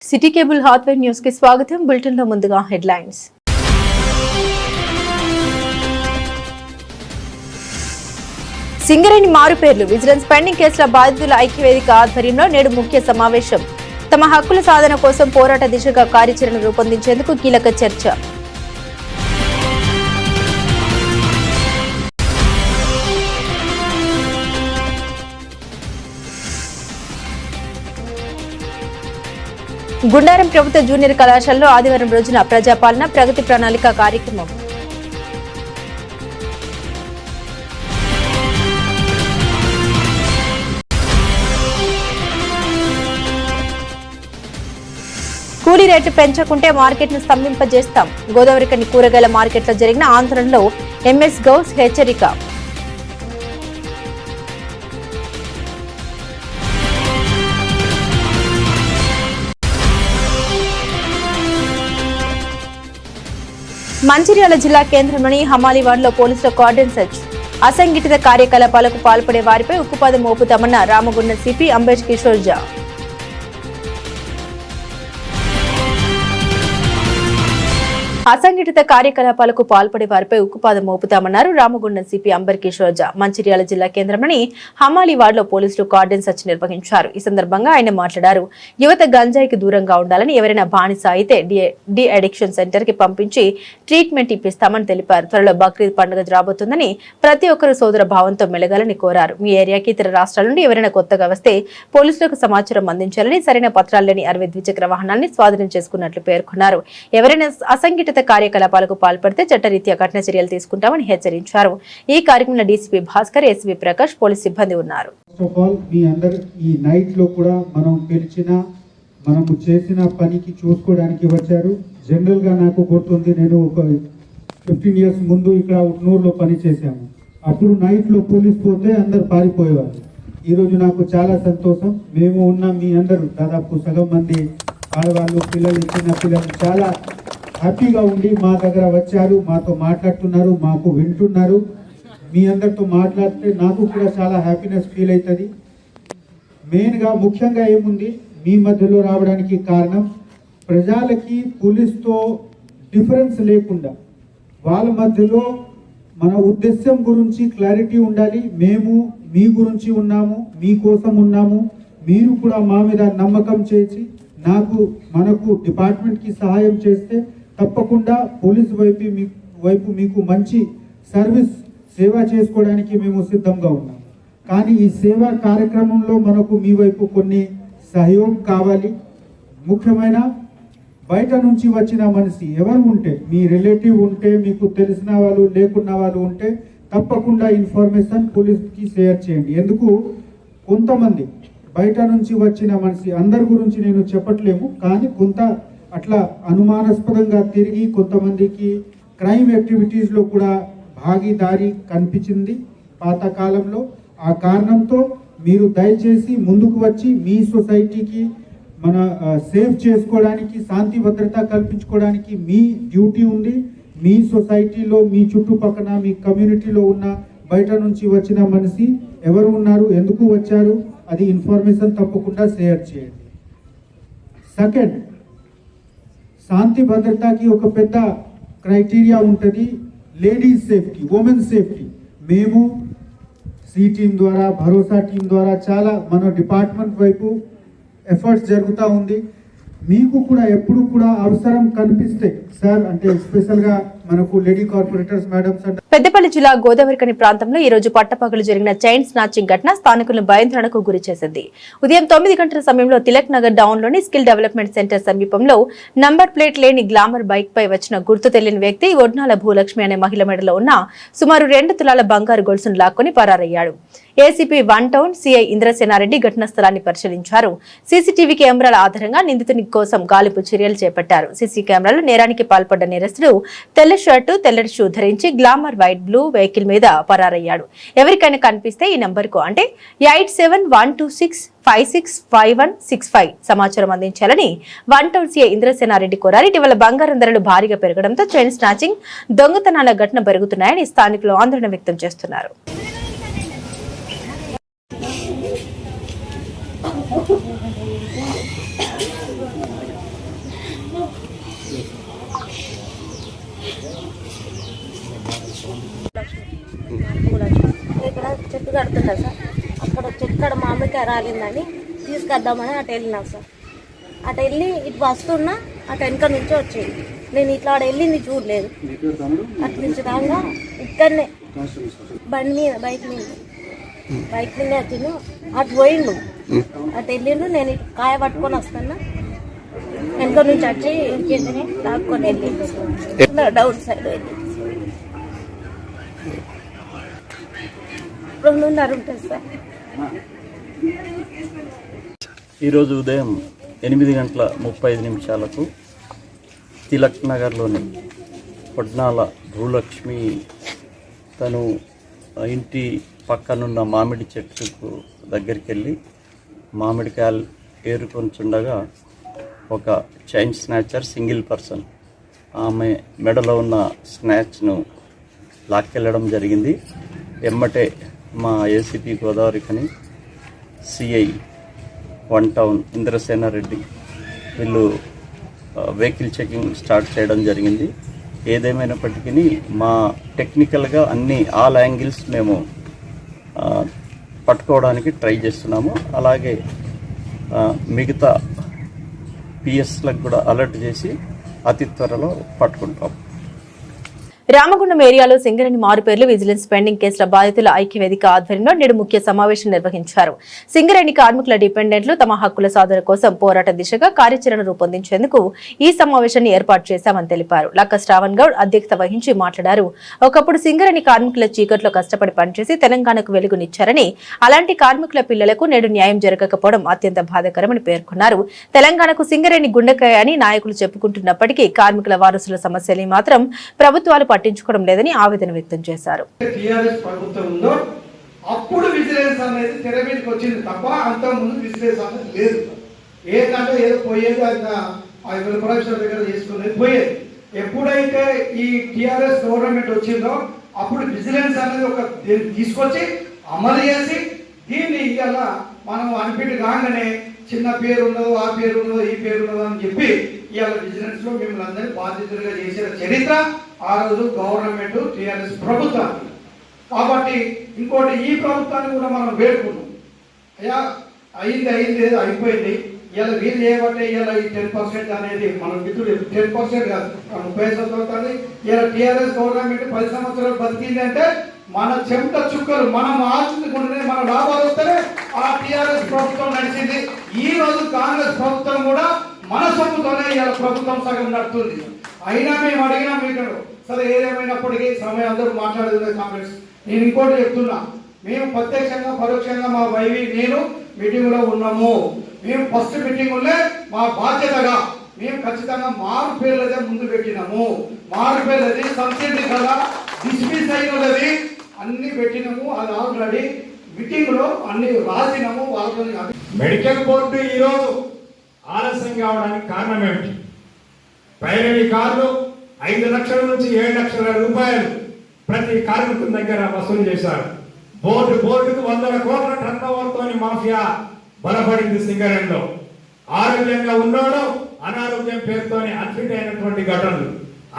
City cable హాట్వేర్ news కి స్వాగతం. Bulletin లో ముందుగా హెడ్లైన్స్. సింగరేణి మారుపేర్లు విజిలెన్స్ పెండింగ్ కేసుల బాధితుల ఐక్యవేదిక ఆధ్వర్యంలో నేడు ముఖ్య సమావేశం. తమ హక్కుల సాధన కోసం పోరాట దిశగా కార్యాచరణ రూపొందించేందుకు కీలక చర్చ. గుండారం ప్రభుత్వ జూనియర్ కళాశాలలో ఆదివారం రోజున ప్రజాపాలన ప్రగతి ప్రణాళిక కార్యక్రమం. కూలీ రేట్లు పెంచకుంటే మార్కెట్ను స్తంభింపజేస్తాం. గోదావరికని కూరగాయల మార్కెట్లో జరిగిన ఆందోళనలో ఎంఎస్ గౌస్ హెచ్చరిక. మంచిర్యాల జిల్లా కేంద్రంలోని హమాలీవాడలో పోలీసుల కార్డన్ సెర్చ్. అసంఘటిత కార్యకలాపాలకు పాల్పడే వారిపై ఉక్కుపాదం మోపుతామన్న రామగుండం సిపి అంబేజ్ కిషోర్ జా. అసంఘటిత కార్యకలాపాలకు పాల్పడే వారిపై ఉక్కుపాదం మోపుతామన్నారు రామగుండం సిపి అంబర్ కిషోర్ జా. మంచిర్యాల జిల్లా కేంద్రంలోని హమాలీవాడలో పోలీసులు కార్డన్ సెర్చ్ నిర్వహించారు. ఈ సందర్భంగా ఆయన మాట్లాడారు. యువత గంజాయికి దూరంగా ఉండాలని, ఎవరైనా బానిస అయితే డి అడిక్షన్ సెంటర్ కి పంపించి ట్రీట్మెంట్ ఇప్పిస్తామని తెలిపారు. త్వరలో బక్రీద్ పండుగ రాబోతుందని ప్రతి ఒక్కరూ సోదర భావంతో మెలగాలని కోరారు. మీ ఏరియాకి ఇతర రాష్ట్రాల నుండి ఎవరైనా కొత్తగా వస్తే పోలీసులకు సమాచారం అందించాలని, సరైన పత్రాలు లేని 60 ద్విచక్ర వాహనాన్ని స్వాధీనం చేసుకున్నట్లు పేర్కొన్నారు. ఎవరైనా అసంఘటిత కార్యకలాపాలకు పాల్పడితే చట్టరీత్యా కఠిన చర్యలు తీసుకుంటామని హెచ్చరించారు. ఈ కార్యక్రమంలో DCP Bhaskar, SV Prakash, police సిబ్బంది ఉన్నారు. ఈ నైట్ లో కూడా మనము చేసిన పనికి చూసుకోవడానికి వచ్చారు. జనరల్ గా నాకు గుర్తుంది, నేను ఒక 15 years ముందు ఇక్కడ ఉట్నూరులో పని చేశాము. అప్పుడు నైట్ లో పోలీస్ పోతే అందరు పారిపోయేవారు. ఈ రోజు నాకు చాలా సంతోషం. మేము ఉన్న మీ అందరూ దాదాపు సగం మంది ఆడవాళ్ళు, పిల్లలు, చిన్న పిల్లలు చాలా హ్యాపీగా ఉండి మా దగ్గర వచ్చారు, మాతో మాట్లాడుతున్నారు, మాకు వింటున్నారు. మీ అందరితో మాట్లాడితే నాకు కూడా చాలా హ్యాపీనెస్ ఫీల్ అవుతుంది. మెయిన్గా ముఖ్యంగా ఏముంది, మీ మధ్యలో రావడానికి కారణం ప్రజలకి పోలీస్తో డిఫరెన్స్ లేకుండా వాళ్ళ మధ్యలో మన ఉద్దేశం గురించి క్లారిటీ ఉండాలి. మేము మీ గురించి ఉన్నాము, మీకోసం ఉన్నాము. మీరు కూడా మా మీద నమ్మకం చేసి మనకు డిపార్ట్మెంట్కి సహాయం చేస్తే తప్పకుండా పోలీస్ వైపు మీకు మంచి సేవ చేసుకోవడానికి మేము సిద్ధంగా ఉన్నాం. కానీ ఈ సేవా కార్యక్రమంలో మనకు మీ వైపు కొన్ని సహయోగం కావాలి. ముఖ్యమైన బయట నుంచి వచ్చిన మనిషి ఎవరు ఉంటే, మీ రిలేటివ్ ఉంటే, మీకు తెలిసిన వాళ్ళు లేకున్న వాళ్ళు ఉంటే తప్పకుండా ఇన్ఫర్మేషన్ పోలీస్కి షేర్ చేయండి. ఎందుకు కొంతమంది బయట నుంచి వచ్చిన మనిషి, అందరి గురించి నేను చెప్పట్లేము, కానీ కొంత అట్లా అనుమానాస్పదంగా తిరిగి కొంతమందికి క్రైమ్ యాక్టివిటీస్లో కూడా భాగీదారి కనిపించింది పాతకాలంలో. ఆ కారణంతో మీరు దయచేసి ముందుకు వచ్చి మీ సొసైటీకి మన సేఫ్ చేసుకోవడానికి, శాంతి భద్రత కల్పించుకోవడానికి మీ డ్యూటీ ఉంది. మీ సొసైటీలో, మీ చుట్టుపక్కల, మీ కమ్యూనిటీలో ఉన్న బయట నుంచి వచ్చిన మనిషి ఎవరు ఉన్నారు, ఎందుకు వచ్చారు, అది ఇన్ఫర్మేషన్ తప్పకుండా షేర్ చేయండి. సెకండ్, శాంతి భద్రతకి ఒక పెద్ద క్రైటీరియా ఉంటుంది, లేడీస్ సేఫ్టీ, ఉమెన్ సేఫ్టీ. మేము సి టీం ద్వారా, భరోసా టీం ద్వారా చాలా మన డిపార్ట్మెంట్ వైపు ఎఫర్ట్స్ జరుగుతూ ఉంది. మీకు కూడా ఎప్పుడు కూడా అవసరం కనిపిస్తే సార్, అంటే స్పెషల్గా మనకు లేడీ కార్పొరేటర్స్, మేడమ్స్ అంటే పెద్దపల్లి జిల్లా గోదావరికని ప్రాంతంలో ఈ రోజు పట్టపగలు జరిగిన చైన్ స్నాచింగ్ ఘటన స్థానికులను భయాందోళనకు గురి చేసింది. ఉదయం 9 గంటల సమయంలో తిలక్ నగర్ డౌన్ లోని స్కిల్ డెవలప్మెంట్ సెంటర్ సమీపంలో నంబర్ ప్లేట్ లేని గ్లామర్ బైక్ పై వచ్చిన గుర్తు తెలియని వ్యక్తి ఒడ్నాల భూలక్ష్మి అనే మహిళ మెడలో ఉన్న సుమారు 2 తులాల బంగారు గొలుసును లాక్కొని పరారయ్యాడు. ఏసీపీ 1 టౌన్ సిఐ ఇంద్రసేనారెడ్డి ఘటనా స్థలాన్ని పరిశీలించారు. సీసీటీవీ కెమెరాల ఆధారంగా నిందితుని కోసం గాలింపు చర్యలు చేపట్టారు. సీసీ కెమెరాలో నేరానికి పాల్పడ్డ నేరస్తుడు తెల్ల షర్టు, తెల్లటి షూ ధరించి గ్లామర్ వైట్ బ్లూ వెహికల్ మీద పరారయ్యాడు. ఎవరికైనా కనిపిస్తే ఈ నంబర్కు అంటే 8712656565 సమాచారం అందించాలని 1 టౌన్ సిఐ ఇంద్రసేనారెడ్డి కోరారు. ఇటీవల బంగారం ధరలు భారీగా పెరగడంతో చైన్ స్నాచింగ్, దొంగతనాల ఘటన పెరుగుతున్నాయని స్థానికులు ఆందోళన వ్యక్తం చేస్తున్నారు. రాలిందని తీసుకొద్దామని అటు వెళ్ళినా సార్. అటు వెళ్ళి ఇటు వస్తున్నా అటు వెనక నుంచి వచ్చేది. నేను ఇట్లా ఆడ వెళ్ళింది చూడలేదు. అటు నుంచి రాగా ఇక్కడనే బండి మీద బైక్ మీద వచ్చిండు. అటు పోయిండు, అటు వెళ్ళిండు. నేను ఇటు కాయ పట్టుకొని వస్తున్నా, వెనక నుంచి వచ్చి ఇంకేంటనే లాక్కొని వెళ్ళిండు. డౌన్ సైడ్ వెళ్ళి 2:30 ఉంటుంది సార్. ఈరోజు ఉదయం 8:35 తిలక్ నగర్లోని పొడ్నాల భూలక్ష్మి తను ఇంటి పక్కనున్న మామిడి చెట్టుకు దగ్గరికి వెళ్ళి మామిడికాయలు ఏరుకొని చుండగా ఒక చైన్ స్నాచర్ సింగిల్ పర్సన్ ఆమె మెడలో ఉన్న స్నాచ్ను లాక్కెళ్ళడం జరిగింది. ఎమ్మటే మా ఏసీపీ గోదావరికని సిఐ 1 టౌన్ ఇంద్రసేనారెడ్డి వీళ్ళు వెహికల్ చెకింగ్ స్టార్ట్ చేయడం జరిగింది. ఏదేమైనప్పటికీ మా టెక్నికల్గా ఆల్ యాంగిల్స్ మేము పట్టుకోవడానికి ట్రై చేస్తున్నాము. అలాగే మిగతా పిఎస్లకు కూడా అలర్ట్ చేసి అతి త్వరలో పట్టుకుంటాం. రామగుండం ఏరియాలో సింగరేణి మారుపేర్లు విజిలెన్స్ పెండింగ్ కేసుల బాధితుల ఐక్యవేదిక ఆధ్వర్యంలో నేడు ముఖ్య సమావేశం నిర్వహించారు. సింగరేణి కార్మికుల డిపెండెంట్లు తమ హక్కుల సాధన కోసం పోరాట దిశగా కార్యాచరణ రూపొందించేందుకు ఈ సమావేశాన్ని ఏర్పాటు చేశామని తెలిపారు. లక్క శ్రావణ్ గౌడ్ అధ్యక్షత వహించి మాట్లాడారు. ఒకప్పుడు సింగరేణి కార్మికుల చీకట్లో కష్టపడి పనిచేసి తెలంగాణకు వెలుగునిచ్చారని, అలాంటి కార్మికుల పిల్లలకు నేడు న్యాయం జరగకపోవడం అత్యంత బాధాకరమని పేర్కొన్నారు. తెలంగాణకు సింగరేణి గుండెకాయ అని నాయకులు చెప్పుకుంటున్నప్పటికీ కార్మికుల వారసుల సమస్యల్ని మాత్రం ప్రభుత్వాలు పట్టించుకోవడం లేదని ఆవేదన వ్యక్తం చేశారు. అప్పుడు విజిలెన్స్ అనేది తెర మీదకి వచ్చింది తప్ప అంత ముందు విజిలెన్స్ అనేది లేదు. ఏంటంటే ఏదో పోయేది ఆయన ప్రొఫెసర్ దగ్గర చేసుకునేది పోయేది. ఎప్పుడైతే ఈ టిఆర్ఎస్ గవర్నమెంట్ వచ్చిందో అప్పుడు విజిలెన్స్ అనేది ఒక తీసుకొచ్చి అమలు చేసి దీన్ని ఇవాళ మనం అనిపిటి కాగానే చిన్న పేరు ఉండదు, ఆ పేరు ఉండదు, ఈ పేరు ఉండదు అని చెప్పి ఇవాళ విజిలెన్స్ లో మిమ్మల్ని అందరినీ బాధ్యతలుగా చేసిన చరిత్ర ఆ రోజు గవర్నమెంట్ టిఆర్ఎస్ ప్రభుత్వం. కాబట్టి ఇంకోటి ఈ ప్రభుత్వాన్ని కూడా మనం వేడుకున్నాం. అయ్యా అయింది ఏదో అయిపోయింది. ఇలా వీళ్ళు చేయబట్టే ఇలా ఈ 10% అనేది మన మిత్రుడు 10% కాదు 30% అవుతుంది. ఇలా టిఆర్ఎస్ గవర్నమెంట్ 10 సంవత్సరాలు బతికింది అంటే మన చెమట చుక్కలు మనం ఆచుకుంటేనే మన లాభాలు వస్తేనే ఆ టిఆర్ఎస్ ప్రభుత్వం నడిచింది. ఈ రోజు కాంగ్రెస్ ప్రభుత్వం కూడా మన సొమ్ముతోనే ఇలా ప్రభుత్వం సగం నడుతుంది. అయినా మేము అడిగినా మీకు సరే ఏదేమైనప్పటికీ సమయం అందరూ మాట్లాడేది కాంగ్రెస్. నేను ఇంకోటి చెప్తున్నా, మేము ప్రత్యక్షంగా పరోక్షంగా మా వైవి నేను మీటింగ్లో ఉన్నాము. మేము ఫస్ట్ మీటింగ్లే మా బాధ్యతగా మేము ఖచ్చితంగా మారు పేర్లదే ముందు పెట్టినాము. మారు పేర్లది సబ్సిడీ కదా డిస్మిస్ అయినది అన్ని పెట్టినాము. అది ఆల్రెడీ మీటింగ్ లో అన్ని రాసినాము. వాళ్ళతో మెడికల్ బోర్డు ఈరోజు ఆలస్యం కావడానికి కారణం ఏమిటి? ప్రైవేట్ కార్లు 5 లక్షల నుంచి 7 లక్షల రూపాయలు ప్రతి కార్మికుల దగ్గర వసూలు చేశారు. బోర్డుకు 100 కోట్ల టర్న్ ఓవర్ తోని మాఫియా బలపడింది సింగరేణిలో. ఆరోగ్యంగా ఉన్నాడు అనారోగ్యం పేరుతోని అన్ఫిట్ అయినటువంటి ఘటనలు,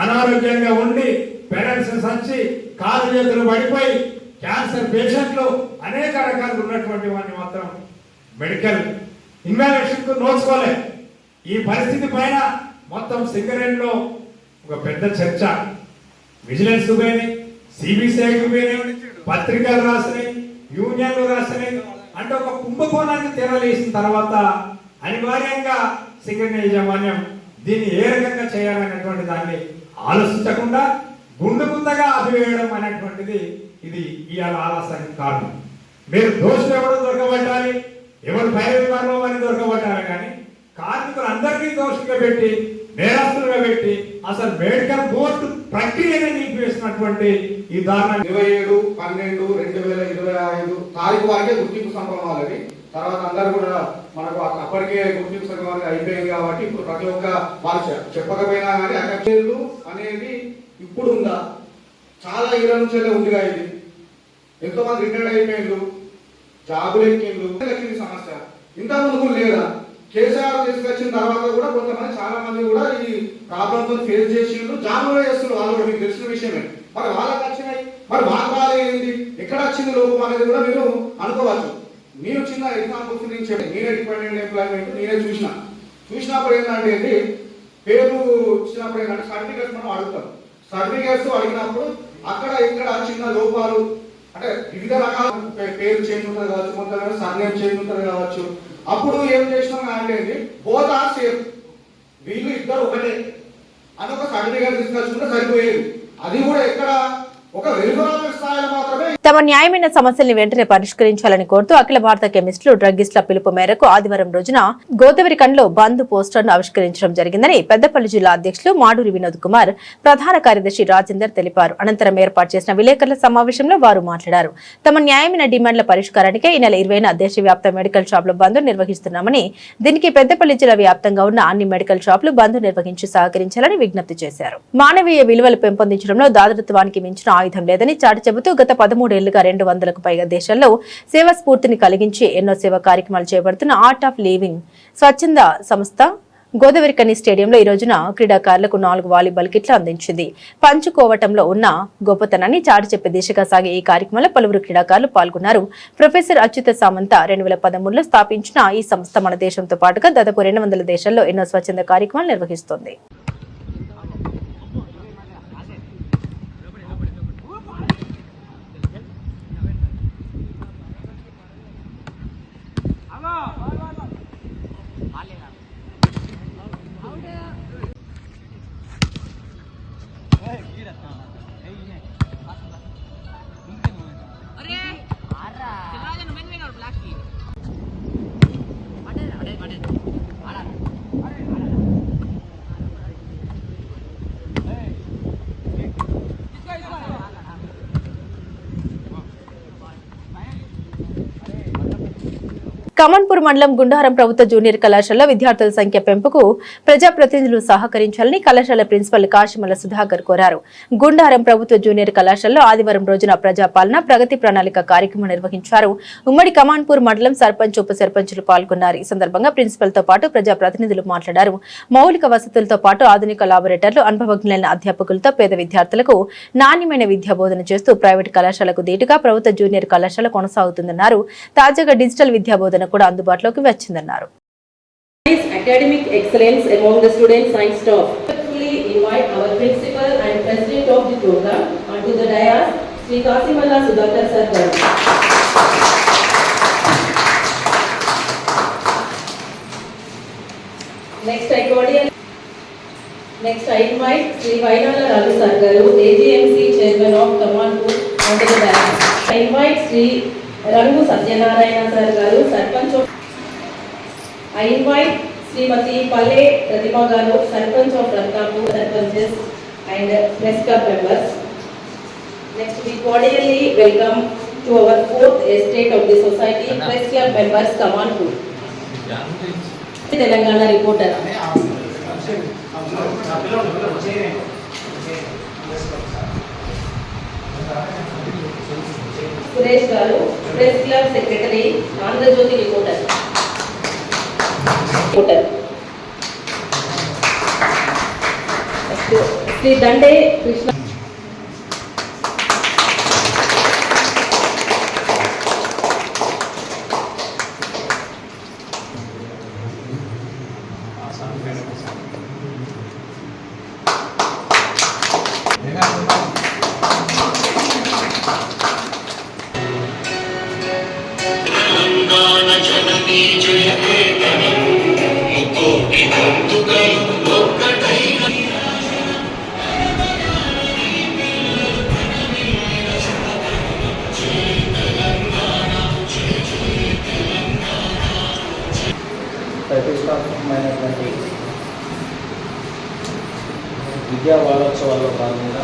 అనారోగ్యంగా ఉండి పెరాలసిస్ వచ్చి కాలు చేతులు పడిపోయి క్యాన్సర్ పేషెంట్లు అనేక రకాలు ఉన్నటువంటి వాడిని మాత్రం మెడికల్ ఇన్వాల్యుయేషన్ కు నోచుకోలే. ఈ పరిస్థితి పైన మొత్తం సింగరేణిలో ఒక పెద్ద చర్చ. విజిలెన్స్ పోయినాయి, సిబిసిఐకి పోయినాయి, పత్రికలు రాసినాయి, యూనియన్లు రాసినాయి. అంటే ఒక కుంభకోణానికి తెరలేసిన తర్వాత అనివార్యంగా సింగరేణి యాజమాన్యం దీన్ని ఏ రకంగా చేయాలనేటువంటి దాన్ని ఆలోచించకుండా గుండెగుందగా ఆపివేయడం అనేటువంటిది ఇది ఇవాళ ఆలస్యానికి కారణం. మీరు దోషులు ఎవరు దొరకబట్టాలి, ఎవరు భయవిధానం అని దొరకబట్టాలి, కానీ కార్మికులు అందరినీ దోషులుగా పెట్టి నేరస్తులుగా పెట్టి అసలు మెడికల్ బోర్డు ప్రక్రియనే నిలిపివేసినటువంటి ఈ దారుణం 27/12/2025 తారీఖు వరకే గుర్తింపు సంపన్నది. తర్వాత అందరూ కూడా మనకు అప్పటికే గుర్తింపు సంపన్న అయిపోయింది. కాబట్టి ఇప్పుడు ప్రతి ఒక్క వాళ్ళు చెప్పకపోయినా కానీ అకర్షలు అనేది ఇప్పుడు ఉందా? చాలా ఏళ్ళ నుంచే ఉందిగా. ఇది ఎంతో మంది రిటైర్డ్ అయిపోయిండు, జాబులు ఎక్కింది సమస్య. ఇంత ముందు లేదా? కేసీఆర్ తీసుకొచ్చిన తర్వాత కూడా కొంతమంది చాలా మంది కూడా ఈ ప్రాబ్లంతో ఫేస్ చేసిండ్రు, జాబులు చేస్తున్నారు. వాళ్ళు కూడా మీకు తెలిసిన విషయమే. మరి వాళ్ళకి వచ్చినాయి, మరి మాకు రాలేంది, ఎక్కడ వచ్చింది లోపం అనేది కూడా మీరు అనుకోవచ్చు. నేను చిన్న ఎగ్జాంపుల్స్ నేను చెప్పాను. నేనే డిపెండెంట్ ఎంప్లాయ్మెంట్ నేనే చూసినప్పుడు ఏంటంటే పేరు ఇచ్చినప్పుడు ఏంటంటే సర్టిఫికేట్స్ మనం అడుగుతాం. సర్టిఫికేట్స్ అడిగినప్పుడు అక్కడ ఇక్కడ చిన్న లోపాలు అంటే వివిధ రకాల పేరు చేంజ్ ఉంటుంది కావచ్చు, కొంత సర్నేమ్ చేంజ్ ఉంటుంది కావచ్చు. అప్పుడు ఏం చేసినాం అంటే బోత్ ఆర్ సేమ్, వీళ్ళు ఇద్దరు ఒకటే అని ఒక సర్టిఫికేట్ తీసుకొచ్చుకుంటే సరిపోయేది. అది కూడా ఎక్కడ ఒక వెలుగురాల స్థాయిలో మాత్రమే. తమ న్యాయమైన సమస్యల్ని వెంటనే పరిష్కరించాలని కోరుతూ అఖిల భారత కెమిస్టులు డ్రగ్గిస్టుల పిలుపు మేరకు ఆదివారం రోజున గోదావరిఖండ్లో బంద్ పోస్టర్ను ఆవిష్కరించడం జరిగిందని పెద్దపల్లి జిల్లా అధ్యక్షులు మాడూరి వినోద్ కుమార్, ప్రధాన కార్యదర్శి రాజేందర్ తెలిపారు. అనంతరం ఏర్పాటు చేసిన విలేకరుల సమావేశంలో వారు మాట్లాడారు. తమ న్యాయమైన డిమాండ్ల పరిష్కారానికే ఈ నెల 20న దేశవ్యాప్త మెడికల్ షాపుల బంద్ నిర్వహిస్తున్నామని, దీనికి పెద్దపల్లి జిల్లా వ్యాప్తంగా ఉన్న అన్ని మెడికల్ షాపులు బంద్ నిర్వహించి సహకరించాలని విజ్ఞప్తి చేశారు. మానవీయ విలువలు పెంపొందించడంలో దాతృత్వానికి మించిన ఆయుధం లేదని చాటి చెబుతూ గత 13 ఏళ్లుగా 200లకు పైగా దేశాల్లో సేవా స్ఫూర్తిని కలిగించి ఎన్నో సేవా కార్యక్రమాలు చేపడుతున్న ఆర్ట్ ఆఫ్ లివింగ్ స్వచ్ఛంద సంస్థ గోదావరిఖని స్టేడియంలో ఈ రోజున క్రీడాకారులకు 4 వాలీబాల్ కిట్లు అందించింది. పంచుకోవటంలో ఉన్న గొప్పతనాన్ని చాటి చెప్పే దిశగా సాగే ఈ కార్యక్రమంలో పలువురు క్రీడాకారులు పాల్గొన్నారు. ప్రొఫెసర్ అచ్యుత సామంత 2013లో స్థాపించిన ఈ సంస్థ మన దేశంతో పాటుగా దాదాపు 200 దేశాల్లో ఎన్నో స్వచ్ఛంద కార్యక్రమాలు నిర్వహిస్తోంది. కమన్పూర్ మండలం గుండారం ప్రభుత్వ జూనియర్ కళాశాలలో విద్యార్థుల సంఖ్య పెంపుకు ప్రజాప్రతినిధులు సహకరించాలని కళాశాల ప్రిన్సిపల్ కాశీమల సుధాకర్ కోరారు. గుండారం ప్రభుత్వ జూనియర్ కళాశాలలో ఆదివారం రోజున ప్రజాపాలన ప్రగతి ప్రణాళిక కార్యక్రమం నిర్వహించారు. ఉమ్మడి కమాన్పూర్ మండలం సర్పంచ్ ఉప సర్పంచులు పాల్గొన్నారు. ఈ సందర్భంగా ప్రిన్సిపల్ తో పాటు ప్రజాప్రతినిధులు మాట్లాడారు. మౌలిక వసతులతో పాటు ఆధునిక లాబొరేటర్లు, అనుభవజ్ఞులైన అధ్యాపకులతో పేద విద్యార్థులకు నాణ్యమైన విద్యా బోధన చేస్తూ ప్రైవేట్ కళాశాలకు దీటుగా ప్రభుత్వ జూనియర్ కళాశాల కొనసాగుతుందన్నారు. తాజాగా డిజిటల్ విద్యా బోధన కూడా అందుబాటులోకి వచ్చిందన్నారు. Academic excellence among the student science staff. We invite our principal and president of the program onto the dais, Sri Kasimalla Sudhakar sir. Next I invite Sri Vainala Ravi sir garu, AGMC chairman of Kamanpur, onto the dais. I invite Sri Rangu Satyanarayana sir garu, sarpanch of. I invite Srimati Palle Pratima garu, sarpanch of Ratnapur, sarpanches and press club members. Next we cordially welcome to our 4th estate of the society, press club members Kamanpur. Telangana reporter. Suresh garu, press club secretary, Andhra Jyoti reporter. Sri Dande Krishna. ప్రతిష్టాత్మకమైనటువంటి విద్యా వారోత్సవాల్లో భాగంగా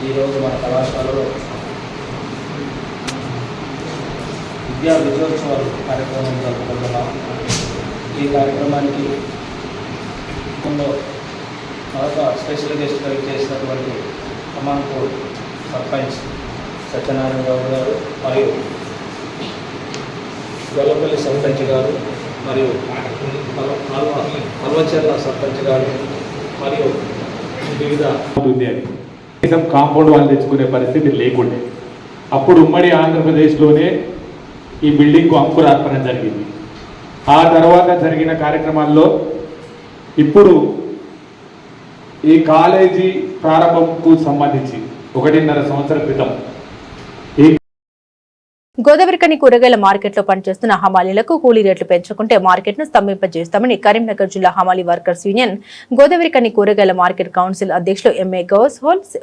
ఈరోజు మన కళాశాలలో విద్యా విజయోత్సవాలు కార్యక్రమం జరుపుకుంటున్నాం. ఈ కార్యక్రమానికి మరొక స్పెషల్ గెస్ట్గా చేసినటువంటి కమాన్పూర్ సర్పంచ్ సత్యనారాయణ గౌడ్ గారు మరియు గొల్లపల్లి సర్పంచ్ గారు మరియు పల్వచెర్ల సర్పంచ్ గారు మరియు వివిధ కాంపౌండ్ వాళ్ళు తెచ్చుకునే పరిస్థితి లేకుండే. అప్పుడు ఉమ్మడి ఆంధ్రప్రదేశ్లోనే ఈ బిల్డింగ్కు అంకురార్పణ జరిగింది. ఆ తర్వాత జరిగిన కార్యక్రమాల్లో ఇప్పుడు ఈ కాలేజీ ప్రారంభంకు సంబంధించి 1.5 సంవత్సరం క్రితం గోదావరికని కూరగాయల మార్కెట్లో పనిచేస్తున్న హమాలీలకు కూలీ రేట్లు పెంచుకుంటే మార్కెట్ను స్తంభింపజేస్తామని కరీంనగర్ జిల్లా హమాలీ వర్కర్స్ యూనియన్ గోదావరికని కూరగాయల మార్కెట్ కౌన్సిల్ అధ్యక్షులు ఎంఏ గౌస్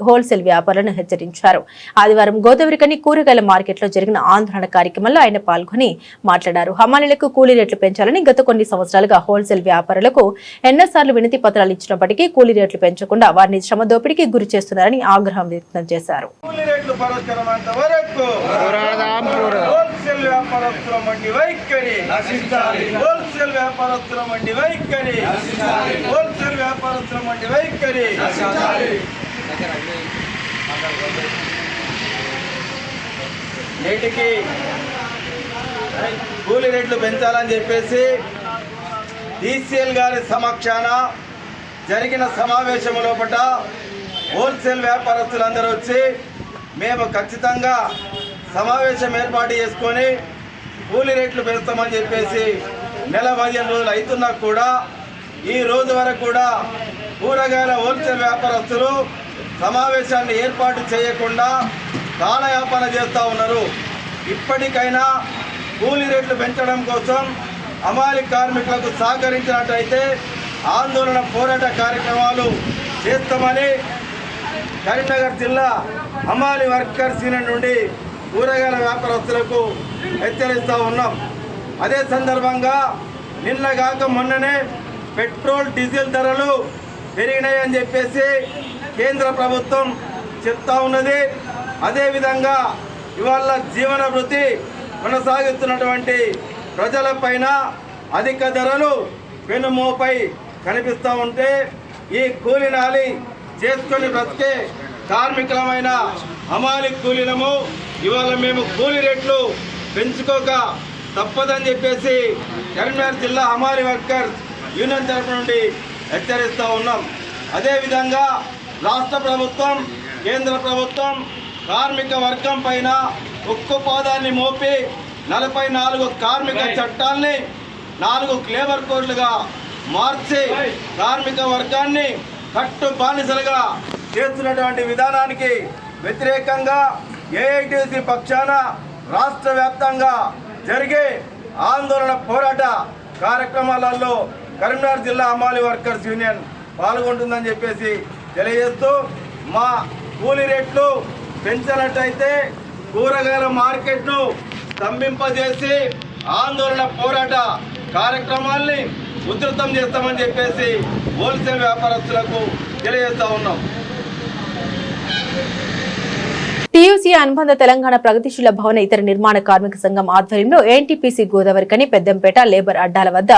హోల్సేల్ వ్యాపారులను హెచ్చరించారు. ఆదివారం గోదావరికని కూరగాయల మార్కెట్లో జరిగిన ఆందోళన కార్యక్రమంలో ఆయన పాల్గొని మాట్లాడారు. హమాలీలకు కూలీ రేట్లు పెంచాలని గత కొన్ని సంవత్సరాలుగా హోల్సేల్ వ్యాపారులకు ఎన్నోసార్లు వినతి పత్రాలు ఇచ్చినప్పటికీ కూలీ రేట్లు పెంచకుండా వారిని శ్రమ దోపిడీకి గురి చేస్తున్నారని ఆగ్రహం వ్యక్తం చేశారు. హోల్సేల్ వ్యాపారస్తుల మండి వైఖరి హోల్సేల్ వ్యాపారస్తుల మండి వైఖరి హోల్సేల్ వ్యాపారస్తుల మండి వైఖరి నేటికి కూలీ రేట్లు పెంచాలని చెప్పేసి DCL గారి సమక్షాన జరిగిన సమావేశం లోపల హోల్సేల్ వ్యాపారస్తులందరూ వచ్చి మేము ఖచ్చితంగా సమావేశం ఏర్పాటు చేసుకొని కూలీ రేట్లు పెంచుతామని చెప్పేసి నెల 15 రోజులు అవుతున్నా కూడా ఈ రోజు వరకు కూడా కూరగాయల హోల్సేల్ వ్యాపారస్తులు సమావేశాన్ని ఏర్పాటు చేయకుండా కాలయాపన చేస్తూ ఉన్నారు. ఇప్పటికైనా కూలీ రేట్లు పెంచడం కోసం హమాలీ కార్మికులకు సహకరించినట్టయితే ఆందోళన పోరాట కార్యక్రమాలు చేస్తామని కరీంనగర్ జిల్లా హమాలీ వర్కర్స్ యూనియన్ నుండి కూరగాయల వ్యాపారస్తులకు హెచ్చరిస్తూ ఉన్నాం. అదే సందర్భంగా నిన్నగాక మొన్ననే పెట్రోల్ డీజిల్ ధరలు పెరిగినాయని చెప్పేసి కేంద్ర ప్రభుత్వం చెప్తా ఉన్నది. అదేవిధంగా ఇవాళ జీవన వృత్తి కొనసాగిస్తున్నటువంటి ప్రజలపైన అధిక ధరలు వెనుమోపై కనిపిస్తూ ఉంటే ఈ కూలీ నాలి చేసుకొని బ్రతికే కార్మికులమైన హమాలీ కూలీలము ఇవాళ మేము కూలీ రేట్లు పెంచుకోక తప్పదని చెప్పేసి కరీంనగర్ జిల్లా హమాలీ వర్కర్స్ యూనియన్ తరఫు నుండి హెచ్చరిస్తూ ఉన్నాం. అదేవిధంగా రాష్ట్ర ప్రభుత్వం కేంద్ర ప్రభుత్వం కార్మిక వర్గం పైన ఉక్కుపాదాన్ని మోపి 44 కార్మిక చట్టాల్ని 4 లేబర్ కోడ్లుగా మార్చి కార్మిక వర్గాన్ని కట్టు బానిసలుగా చేస్తున్నటువంటి విధానానికి వ్యతిరేకంగా AITC పక్షాన రాష్ట్ర వ్యాప్తంగా జరిగే ఆందోళన పోరాట కార్యక్రమాలలో కరీంనగర్ జిల్లా హమాలీ వర్కర్స్ యూనియన్ పాల్గొంటుందని చెప్పేసి తెలియజేస్తూ మా కూలీ రేట్లు పెంచినట్టయితే కూరగాయల మార్కెట్ను స్తంభింపజేసి ఆందోళన పోరాట కార్యక్రమాల్ని ఉధృతం చేస్తామని చెప్పేసి హోల్సేల్ వ్యాపారస్తులకు తెలియజేస్తా ఉన్నాం. టీయూసీ అనుబంధ తెలంగాణ ప్రగతిశీల భవన ఇతర నిర్మాణ కార్మిక సంఘం ఆధ్వర్యంలో ఎన్టీపీసీ గోదావరికని పెద్దంపేట లేబర్ అడ్డాల వద్ద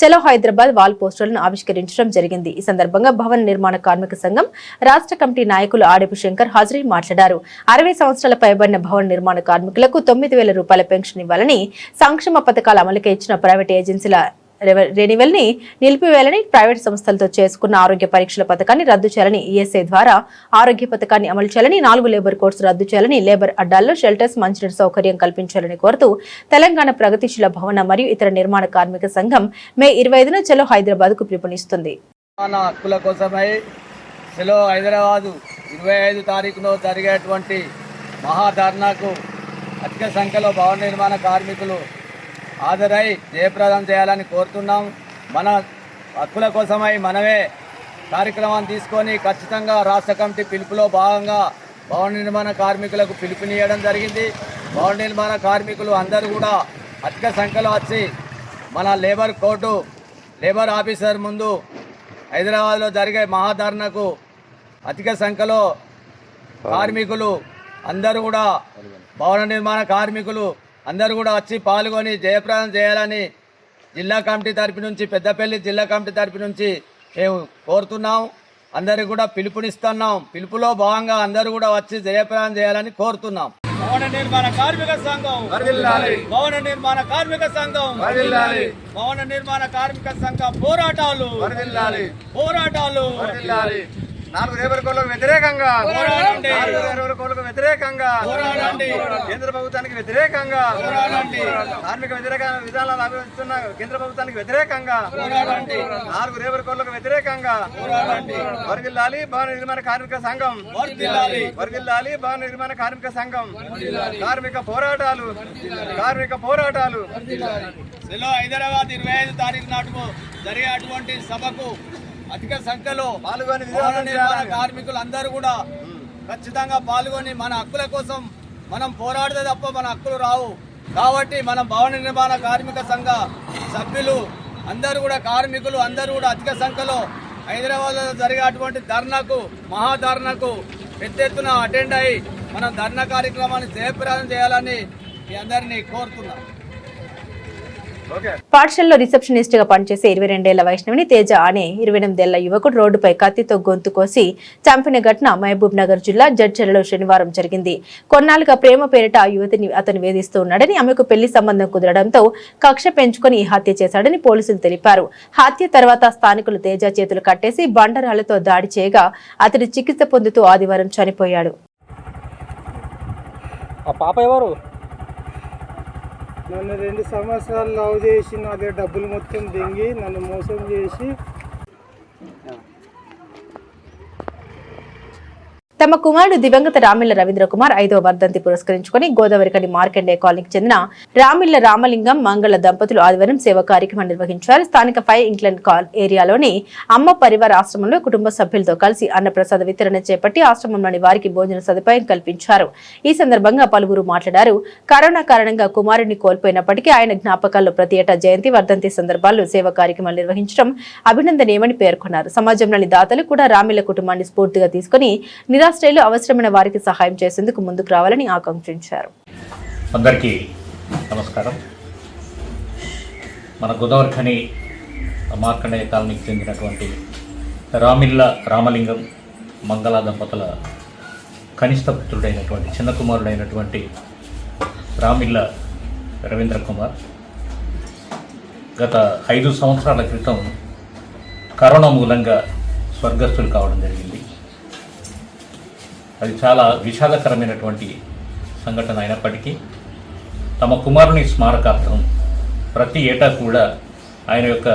చలో హైదరాబాద్ వాల్ పోస్టర్లను ఆవిష్కరించడం జరిగింది. ఈ సందర్భంగా భవన నిర్మాణ కార్మిక సంఘం రాష్ట్ర కమిటీ నాయకులు ఆడపు శంకర్ హాజరై మాట్లాడారు. 60 సంవత్సరాల పైబడిన భవన నిర్మాణ కార్మికులకు 9,000 రూపాయల పెన్షన్ ఇవ్వాలని, సంక్షేమ పథకాల అమలుకే ఇచ్చిన ప్రైవేట్ ఏజెన్సీల రెన్యువల్ ని నిలిపివేయాలని, ప్రైవేట్ సంస్థలతో చేసుకున్న ఆరోగ్య పరీక్షల పథకాన్ని రద్దు చేయాలని, ఈఎస్ఐ ద్వారా ఆరోగ్య పథకాన్ని అమలు చేయాలని, 4 లేబర్ కోడ్స్ రద్దు చేయాలని, లేబర్ అడ్డాల్లో షెల్టర్స్ మంచినీటి సౌకర్యం కల్పించాలని కోరుతూ తెలంగాణ ప్రగతిశీల భవన మరియు ఇతర నిర్మాణ కార్మిక సంఘం మే 25న చలో హైదరాబాద్ కు పిలుపునిస్తుంది. హక్కుల కోసమై చలో హైదరాబాద్ 25 తారీఖున జరిగేటువంటి మహాధర్నాకు అధిక సంఖ్యలో భవన నిర్మాణ కార్మికులు హాజరై జయప్రదం చేయాలని కోరుతున్నాం. మన హక్కుల కోసమై మనమే కార్యక్రమాన్ని తీసుకొని ఖచ్చితంగా రాష్ట్ర కమిటీ పిలుపులో భాగంగా భవన నిర్మాణ కార్మికులకు పిలుపునియడం జరిగింది. భవన నిర్మాణ కార్మికులు అందరూ కూడా అధిక సంఖ్యలో వచ్చి మన లేబర్ కోర్టు లేబర్ ఆఫీసర్ ముందు హైదరాబాద్లో జరిగే మహాధర్నాకు అధిక సంఖ్యలో కార్మికులు అందరూ కూడా భవన నిర్మాణ కార్మికులు అందరూ కూడా వచ్చి పాల్గొని జయప్రదం చేయాలని జిల్లా కమిటీ తరపు నుంచి, పెద్దపల్లి జిల్లా కమిటీ తరపు నుంచి మేము కోరుతున్నాం. అందరికి కూడా పిలుపునిస్తున్నాం. పిలుపులో భాగంగా అందరూ కూడా వచ్చి జయప్రదం చేయాలని కోరుతున్నాం. భవన నిర్మాణ కార్మిక సంఘం భవన నిర్మాణ కార్మిక సంఘం భవన నిర్మాణ కార్మిక సంఘం పోరాటాలు 4 లేబర్ కోడ్లకు వ్యతిరేకంగా పోరాడండి. 4 లేబర్ కోడ్లకు వ్యతిరేకంగా పోరాడండి. కేంద్ర ప్రభుత్వానికి వ్యతిరేకంగా పోరాడండి. కార్మిక వ్యతిరేక విధానాలు అమలుస్తున్న కేంద్ర ప్రభుత్వానికి వ్యతిరేకంగా పోరాడండి. 4 లేబర్ కోడ్లకు వ్యతిరేకంగా పోరాడండి. వర్ధిల్లాలి భవన నిర్మాణ కార్మిక సంఘం, వర్ధిల్లాలి భవన నిర్మాణ కార్మిక సంఘం. కార్మిక పోరాటాలు సెలో హైదరాబాద్ 25 తారీఖు నాటుకు జరిగే అటువంటి సభకు అధిక సంఖ్యలో పాల్గొని భవన నిర్మాణ కార్మికులు అందరూ కూడా ఖచ్చితంగా పాల్గొని మన హక్కుల కోసం మనం పోరాడితే తప్ప మన హక్కులు రావు. కాబట్టి మన భవన నిర్మాణ కార్మిక సంఘ సభ్యులు అందరూ కూడా కార్మికులు అందరూ కూడా అధిక సంఖ్యలో హైదరాబాద్లో జరిగే అటువంటి ధర్నాకు మహాధర్నాకు పెద్ద ఎత్తున అటెండ్ అయ్యి మనం ధర్నా కార్యక్రమాన్ని జయప్రదం చేయాలని మీ అందరినీ కోరుతున్నాం. పాఠశాలలో రిసెప్షనిస్ట్ గా పనిచేసే 22 ఏళ్ల వైష్ణవిని తేజ అనే 28 ఏళ్ల యువకుడు రోడ్డుపై కత్తితో గొంతు కోసి చంపిన ఘటన మహబూబ్ నగర్ జిల్లా జడ్చర్లలో శనివారం జరిగింది. కొన్నాళ్లుగా ప్రేమ పేరిట ఆ యువతిని అతను వేధిస్తూ ఉన్నాడని, ఆమెకు పెళ్లి సంబంధం కుదరడంతో కక్ష పెంచుకుని ఈ హత్య చేశాడని పోలీసులు తెలిపారు. హత్య తర్వాత స్థానికులు తేజ చేతులు కట్టేసి బండరాళ్లతో దాడి చేయగా అతడు చికిత్స పొందుతూ ఆదివారం చనిపోయాడు. నన్ను 2 సంవత్సరాలు లవ్ చేసి నా దగ్గర డబ్బులు మొత్తం దింగి నన్ను మోసం చేసి తమ కుమారుడు దివంగత రామిళ్ల రవీంద్ర కుమార్ 5వ వర్ధంతి పురస్కరించుకుని గోదావరికని మార్కండే కాలనీకి చెందిన రామిళ్ల రామలింగం మంగళ దంపతులు ఆదివారం సేవా కార్యక్రమం నిర్వహించారు. స్థానిక 5 ఇంగ్లాండ్ కాల్ ఏరియాలోని అమ్మ పరివార ఆశ్రమంలో కుటుంబ సభ్యులతో కలిసి అన్నప్రసాద వితరణ చేపట్టి ఆశ్రమంలోని వారికి భోజన సదుపాయం కల్పించారు. ఈ సందర్భంగా పలువురు మాట్లాడారు. కరోనా కారణంగా కుమారుడిని కోల్పోయినప్పటికీ ఆయన జ్ఞాపకాల్లో ప్రతి ఏటా జయంతి వర్ధంతి సందర్భాల్లో సేవా కార్యక్రమాలు నిర్వహించడం అభినందనీయమని పేర్కొన్నారు. సమాజంలోని దాతలు కూడా రామిళ్ల కుటుంబాన్ని స్ఫూర్తిగా తీసుకుని నిరాశ్రయులు అవసరమైన వారికి సహాయం చేసేందుకు ముందుకు రావాలని ఆకాంక్షించారు. అందరికీ నమస్కారం. మన గోదావరిఖని మార్కండేయ కాలనీకి చెందినటువంటి రామిళ్ల రామలింగం మంగళ దంపతుల కనిష్ట పుత్రుడైనటువంటి చిన్న కుమారుడైనటువంటి రామిళ్ల రవీంద్ర కుమార్ గత 5 సంవత్సరాల క్రితం కరోనా మూలంగా స్వర్గస్థులు కావడం జరిగింది. అది చాలా విషాదకరమైనటువంటి సంఘటన అయినప్పటికీ తమ కుమారుని స్మారకార్థం ప్రతి ఏటా కూడా ఆయన యొక్క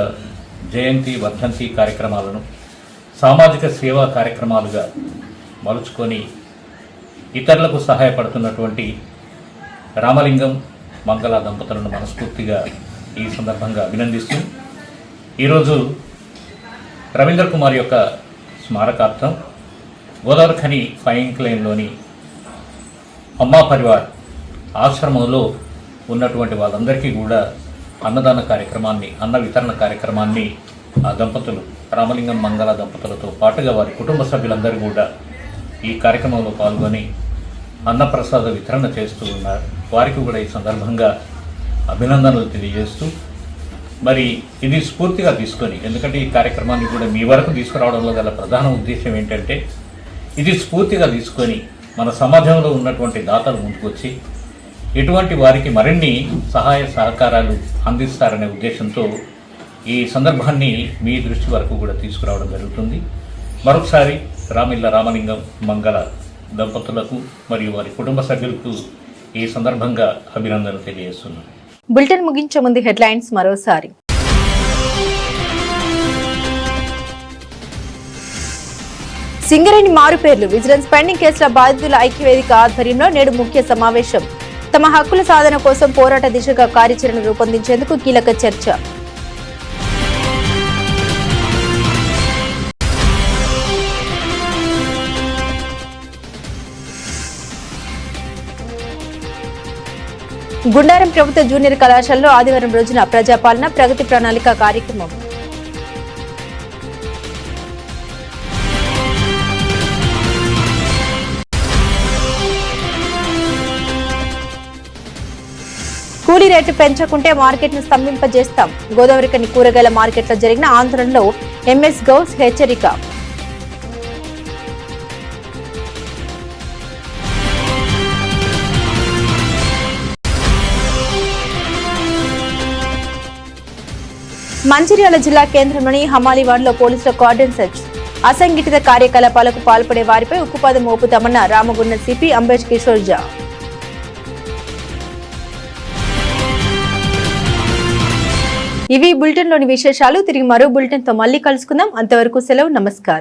జయంతి వర్ధంతి కార్యక్రమాలను సామాజిక సేవా కార్యక్రమాలుగా మలుచుకొని ఇతరులకు సహాయపడుతున్నటువంటి రామలింగం మంగళ దంపతులను మనస్ఫూర్తిగా ఈ సందర్భంగా అభినందిస్తూ ఈరోజు రవీంద్ర కుమార్ యొక్క స్మారకార్థం గోదావరిఖని 5 ఇంక్లైన్లోని అమ్మా పరివార్ ఆశ్రమంలో ఉన్నటువంటి వాళ్ళందరికీ కూడా అన్నదాన కార్యక్రమాన్ని, అన్న వితరణ కార్యక్రమాన్ని ఆ దంపతులు రామలింగం మంగళ దంపతులతో పాటుగా వారి కుటుంబ సభ్యులందరూ కూడా ఈ కార్యక్రమంలో పాల్గొని అన్నప్రసాద వితరణ చేస్తూ ఉన్నారు. వారికి కూడా ఈ సందర్భంగా అభినందనలు తెలియజేస్తూ మరి ఇది స్ఫూర్తిగా తీసుకొని, ఎందుకంటే ఈ కార్యక్రమాన్ని కూడా మీ వరకు తీసుకురావడంలో గల ప్రధాన ఉద్దేశం ఏంటంటే ఇది స్ఫూర్తిగా తీసుకొని మన సమాజంలో ఉన్నటువంటి దాతలు ముందుకొచ్చి ఇటువంటి వారికి మరిన్ని సహాయ సహకారాలు అందిస్తారనే ఉద్దేశంతో ఈ సందర్భాన్ని మీ దృష్టి వరకు కూడా తీసుకురావడం జరుగుతుంది. మరొకసారి రామిళ్ల రామలింగం మంగళ దంపతులకు మరియు వారి కుటుంబ సభ్యులకు ఈ సందర్భంగా అభినందనలు తెలియజేస్తున్నాను. బులెటిన్ ముగించే ముందు హెడ్లైన్స్ మరోసారి. సింగరేణి మారుపేర్లు విజిలెన్స్ పెండింగ్ కేసుల బాధితుల ఐక్యవేదిక ఆధ్వర్యంలో నేడు ముఖ్య సమావేశం. తమ హక్కుల సాధన కోసం పోరాట దిశగా కార్యాచరణ రూపొందించేందుకు కీలక చర్చ. గుండారం ప్రభుత్వ జూనియర్ కళాశాలలో ఆదివారం రోజున ప్రజాపాలన ప్రగతి ప్రణాళిక కార్యక్రమం. కూలీ రేటు పెంచకుంటే మార్కెట్ను స్తంభింపజేస్తాం. గోదావరికని కూరగాయల మార్కెట్లో జరిగిన ఆందోళనలో ఎంఎస్ గౌస్ హెచ్చరిక. మంచిర్యాల జిల్లా కేంద్రంలోని హమాలీవాడలో పోలీసుల కార్డన్ సెర్చ్. అసంఘటిత కార్యకలాపాలకు పాల్పడే వారిపై ఉక్కుపాదం మోపుతామన్న రామగుండం సిపి అంబేష్ కిషోర్ జా. ఇవి బులెటిన్లోని విశేషాలు. తిరిగి మరో బులెటిన్తో మళ్ళీ కలుసుకుందాం. అంతవరకు సెలవు. నమస్కారం.